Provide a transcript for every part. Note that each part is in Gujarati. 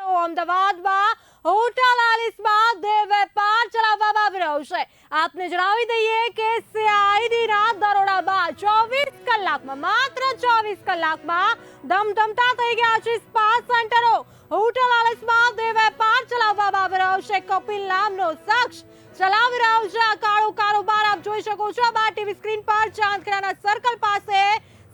અમદાવાદમાં હોટલ આલિસમાં દેહ વેપાર ચલાવવામાં આવી રહ્યો છે. આપને જણાવી દઈએ કે સીઆઈડીના દરોડા બાદ 24 કલાકમાં માત્ર 24 કલાકમાં ધમધમતા થઈ ગયા છે સ્પા સેન્ટરો. હોટલ આલિસમાં દેહ વેપાર ચલાવવામાં આવી રહ્યો છે. કપિલ નામનો શખ્સ ચલાવી રહ્યો છે આ કાળો કારોબાર. આપ જોઈ શકો છો આ ટીવી સ્ક્રીન પર ચાંદખેડાના સર્કલ પાસે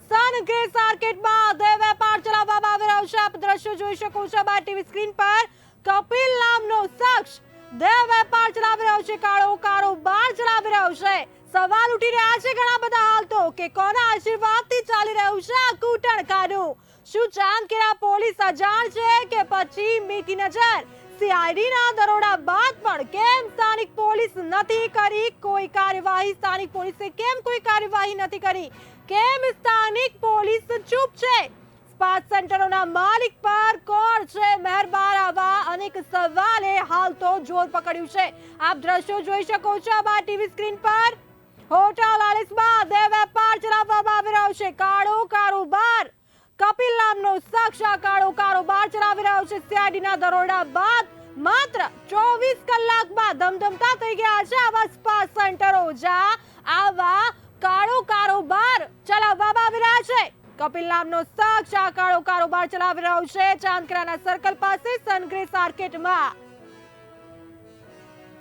સનગ્રેસ આર્કેડમાં દેહ વેપાર ચલાવવામાં આવી રહ્યો છે. આપ દ્રશ્યો જોઈ શકો છો આ ટીવી સ્ક્રીન પર. કપિલ નામનો શખ્સ દેહ વેપાર ચલાવી રહ્યો છે, કાળો કારોબાર ચલાવી રહ્યો છે. સવાલ ઉઠી રહ્યા છે ઘણા બધા હાલ તો કે કોના આશીર્વાદથી ચાલી રહ્યું છે આ કૂટણખાનું. શું ચાંદખેડા પોલીસ અજાણ છે કે પછી મીઠી નજર? સીઆઈડીના દરોડા બાદ પણ કેમ સ્થાનિક પોલીસ નથી કરી કોઈ કાર્યવાહી? સ્થાનિક પોલીસે કેમ કોઈ કાર્યવાહી નથી કરી? કેમ સ્થાનિક પોલીસ ચૂપ છે? સ્પા સેન્ટરોના માલિક પર કોણ છે મહેરબાન? આવા અનેક સવાલે હાલ તો જોર પકડ્યું છે. આપ દ્રશ્યો જોઈ શકો છો આ ટીવી સ્ક્રીન પર. હોટલ આલિસમાં દેહ વેપાર ચલાવવામાં આવી રહ્યો છે, કાળો કારોબાર. કપિલ નામનો શખ્સ આ કાળો કારોબાર ચલાવી રહ્યો છે. સીઆઈડીના દરોડા બાદ માત્ર 24 કલાકમાં ધમધમતા થઈ ગયા છે આવા સ્પા સેન્ટરો જ્યાં આવા કાળો કારોબાર ચલાવવામાં આવી રહ્યા છે. કપિલ નામનો શખ્સ આ કાળો કારોબાર ચલાવી રહ્યો છે ચાંદખેડાના સર્કલ પાસે સનગ્રેસ આર્કેડમાં.